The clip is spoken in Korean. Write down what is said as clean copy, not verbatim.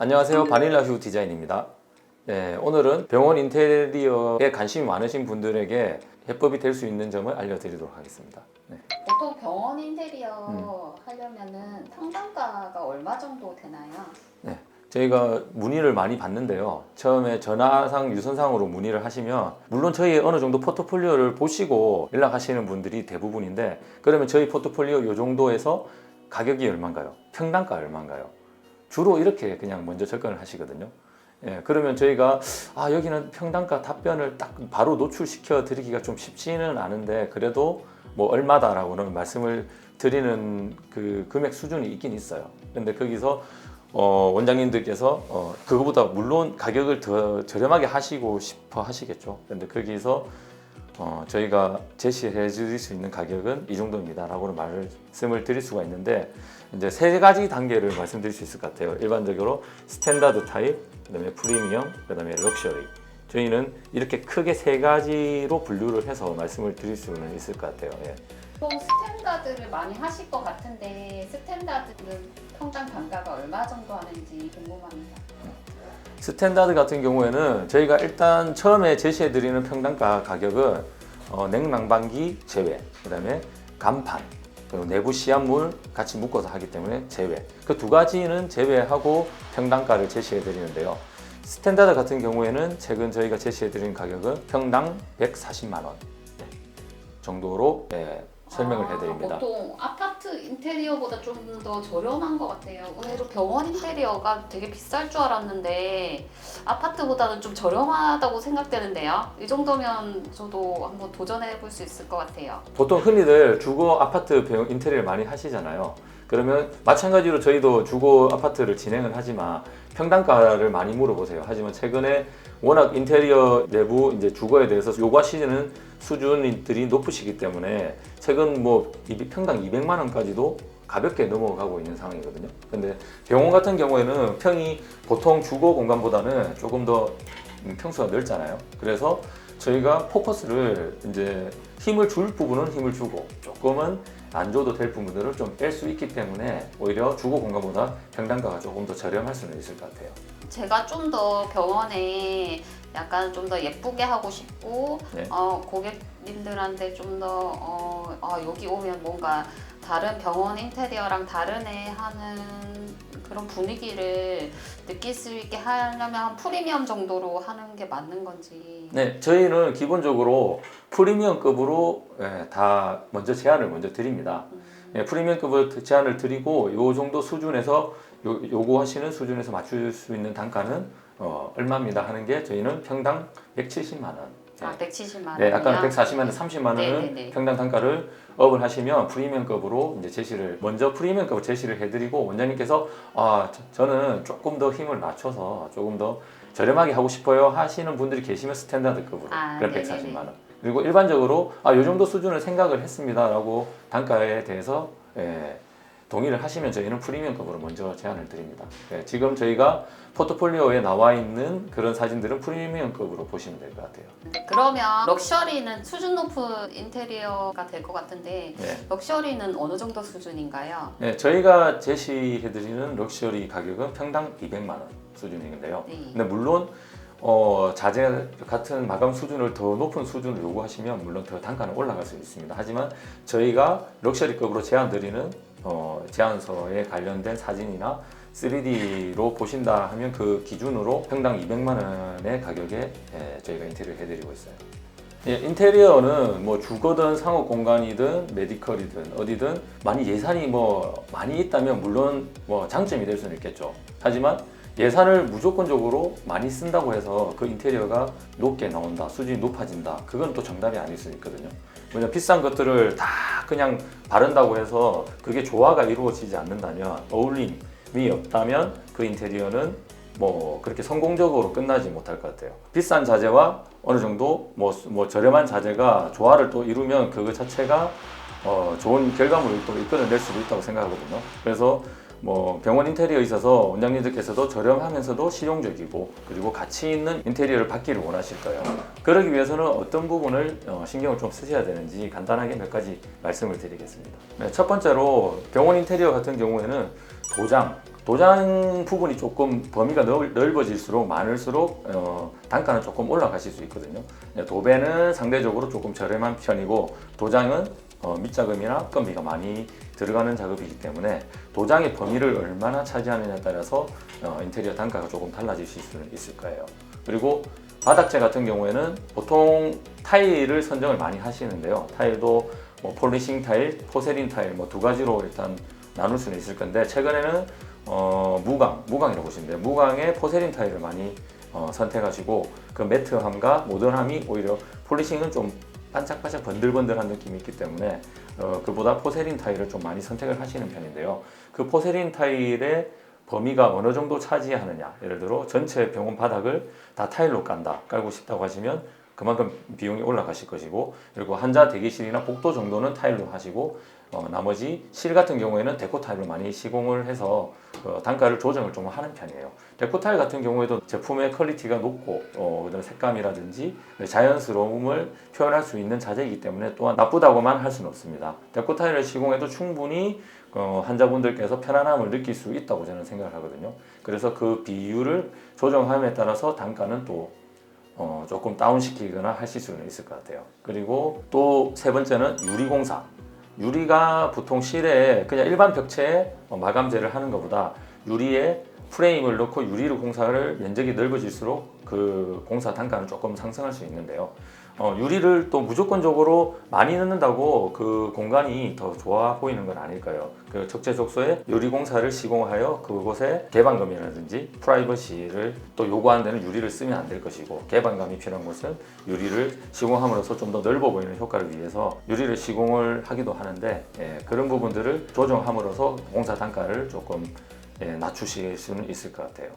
안녕하세요. 바닐라 휴 디자인입니다. 네, 오늘은 병원 인테리어에 관심이 많으신 분들에게 해법이 될 수 있는 점을 알려드리도록 하겠습니다. 네. 보통 병원 인테리어 하려면은 상담가가 얼마 정도 되나요? 네, 저희가 문의를 많이 받는데요. 처음에 전화상, 유선상으로 문의를 하시면 물론 저희 어느 정도 포트폴리오를 보시고 연락하시는 분들이 대부분인데, 그러면 저희 포트폴리오 이 정도에서 가격이 얼마인가요? 평당가 얼마인가요? 주로 이렇게 그냥 먼저 접근을 하시거든요. 예, 그러면 저희가 여기는 평당가 답변을 딱 바로 노출시켜 드리기가 좀 쉽지는 않은데, 그래도 뭐 얼마다라고는 말씀을 드리는 그 금액 수준이 있긴 있어요. 근데 거기서 원장님들께서 그거보다 물론 가격을 더 저렴하게 하시고 싶어 하시겠죠. 근데 거기서 저희가 제시해 드릴 수 있는 가격은 이 정도입니다 라고는 말씀을 드릴 수가 있는데, 이제 세 가지 단계를 말씀드릴 수 있을 것 같아요. 일반적으로 스탠다드 타입, 그다음에 프리미엄, 그다음에 럭셔리. 저희는 이렇게 크게 세 가지로 분류를 해서 말씀을 드릴 수는 있을 것 같아요. 예. 보통 스탠다드를 많이 하실 것 같은데 스탠다드는 평당 단가가 얼마 정도 하는지 궁금합니다. 스탠다드 같은 경우에는 저희가 일단 처음에 제시해드리는 평당가 가격은 냉난방기 제외, 그다음에 간판, 그리고 내부 시한물 같이 묶어서 하기 때문에 제외. 그 두 가지는 제외하고 평당가를 제시해드리는데요. 스탠다드 같은 경우에는 최근 저희가 제시해드린 가격은 평당 140만 원 정도로 설명을 해드립니다. 보통 아파트 인테리어보다 좀 더 저렴한 것 같아요. 의외로 병원 인테리어가 되게 비쌀 줄 알았는데 아파트보다는 좀 저렴하다고 생각되는데요. 이 정도면 저도 한번 도전해 볼 수 있을 것 같아요. 보통 흔히들 주거 아파트 병 인테리어를 많이 하시잖아요. 그러면 마찬가지로 저희도 주거 아파트를 진행을 하지만 평당가를 많이 물어보세요. 하지만 최근에 워낙 인테리어 내부 이제 주거에 대해서 요구하시는 수준들이 높으시기 때문에 최근 뭐 평당 200만 원까지도 가볍게 넘어가고 있는 상황이거든요. 근데 병원 같은 경우에는 평이 보통 주거 공간보다는 조금 더 평수가 넓잖아요. 그래서 저희가 포커스를 이제 힘을 줄 부분은 힘을 주고 조금은 안 줘도 될 부분들을 좀 뺄 수 있기 때문에 오히려 주거 공간보다 평당가가 조금 더 저렴할 수는 있을 것 같아요. 제가 좀 더 병원에 약간 좀 더 예쁘게 하고 싶고 네. 고객님들한테 좀 더 여기 오면 뭔가 다른 병원 인테리어랑 다르네 하는 그런 분위기를 느낄 수 있게 하려면 한 프리미엄 정도로 하는 게 맞는 건지. 네, 저희는 기본적으로 프리미엄급으로 다 먼저 제안을 먼저 드립니다. 프리미엄급을 제안을 드리고 요 정도 수준에서 요구하시는 수준에서 맞출 수 있는 단가는 얼마입니다 하는 게 저희는 평당 170만 원. 170만 원. 네, 아까 140만 원, 30만 원은 네네네. 평당 단가를 업을 하시면 프리미엄급으로 이제 제시를 먼저 프리미엄급을 제시를 해드리고, 원장님께서 저는 조금 더 힘을 낮춰서 조금 더 저렴하게 하고 싶어요 하시는 분들이 계시면 스탠다드급으로 그럼 140만 원. 그리고 일반적으로 이 정도 수준을 생각을 했습니다라고 단가에 대해서 동의를 하시면 저희는 프리미엄급으로 먼저 제안을 드립니다. 지금 저희가 포트폴리오에 나와 있는 그런 사진들은 프리미엄급으로 보시면 될 것 같아요. 그러면 럭셔리는 수준 높은 인테리어가 될 것 같은데 네. 럭셔리는 어느 정도 수준인가요? 네, 저희가 제시해드리는 럭셔리 가격은 평당 200만 원 수준인데요. 네. 근데 물론 자재 같은 마감 수준을 더 높은 수준을 요구하시면 물론 더 단가는 올라갈 수 있습니다. 하지만 저희가 럭셔리급으로 제안드리는 제안서에 관련된 사진이나 3D로 보신다 하면 그 기준으로 평당 200만 원의 가격에 저희가 인테리어를 해드리고 있어요. 인테리어는 뭐 주거든 상업 공간이든 메디컬이든 어디든 많이 예산이 많이 있다면 물론 장점이 될 수는 있겠죠. 하지만 예산을 무조건적으로 많이 쓴다고 해서 그 인테리어가 높게 나온다, 수준이 높아진다, 그건 또 정답이 아닐 수 있거든요. 왜냐면 비싼 것들을 다 그냥 바른다고 해서 그게 조화가 이루어지지 않는다면, 어울림이 없다면 그 인테리어는 그렇게 성공적으로 끝나지 못할 것 같아요. 비싼 자재와 어느 정도 저렴한 자재가 조화를 또 이루면 그거 자체가 좋은 결과물을 또 이끌어낼 수도 있다고 생각하거든요. 그래서 병원 인테리어에 있어서 원장님들께서도 저렴하면서도 실용적이고 그리고 가치 있는 인테리어를 받기를 원하실 거예요. 그러기 위해서는 어떤 부분을 신경을 좀 쓰셔야 되는지 간단하게 몇 가지 말씀을 드리겠습니다. 네, 첫 번째로 병원 인테리어 같은 경우에는 도장 부분이 조금 범위가 넓어질수록 많을수록 단가는 조금 올라가실 수 있거든요. 도배는 상대적으로 조금 저렴한 편이고 도장은 밑자금이나 건비가 많이 들어가는 작업이기 때문에 도장의 범위를 얼마나 차지하느냐에 따라서 인테리어 단가가 조금 달라지실 수는 있을 거예요. 그리고 바닥재 같은 경우에는 보통 타일을 선정을 많이 하시는데요. 타일도 뭐 폴리싱 타일, 포세린 타일 뭐 두 가지로 일단 나눌 수는 있을 건데 최근에는 무광이라고 보시면 돼요. 무광의 포세린 타일을 많이 선택하시고 그 매트함과 모던함이 오히려 폴리싱은 좀 반짝반짝 번들번들한 느낌이 있기 때문에 그보다 포세린 타일을 좀 많이 선택을 하시는 편인데요. 그 포세린 타일의 범위가 어느 정도 차지하느냐, 예를 들어 전체 병원 바닥을 다 타일로 깔고 싶다고 하시면 그만큼 비용이 올라가실 것이고, 그리고 환자 대기실이나 복도 정도는 타일로 하시고 나머지 실 같은 경우에는 데코 타일로 많이 시공을 해서 단가를 조정을 좀 하는 편이에요. 데코 타일 같은 경우에도 제품의 퀄리티가 높고 그다음에 색감이라든지 자연스러움을 표현할 수 있는 자재이기 때문에 또한 나쁘다고만 할 수는 없습니다. 데코 타일을 시공해도 충분히 환자분들께서 편안함을 느낄 수 있다고 저는 생각을 하거든요. 그래서 그 비율을 조정함에 따라서 단가는 또 조금 다운시키거나 하실 수는 있을 것 같아요. 그리고 또 세 번째는 유리공사. 유리가 보통 실에 그냥 일반 벽체에 마감재를 하는 것보다 유리에 프레임을 넣고 유리로 공사를 면적이 넓어질수록 그 공사 단가는 조금 상승할 수 있는데요. 유리를 또 무조건적으로 많이 넣는다고 그 공간이 더 좋아 보이는 건 아닐 거예요. 그 적재적소에 유리 공사를 시공하여 그곳에 개방감이라든지 프라이버시를 또 요구하는 데는 유리를 쓰면 안 될 것이고, 개방감이 필요한 곳은 유리를 시공함으로써 좀 더 넓어 보이는 효과를 위해서 유리를 시공을 하기도 하는데, 그런 부분들을 조정함으로써 공사 단가를 조금 낮추실 수는 있을 것 같아요.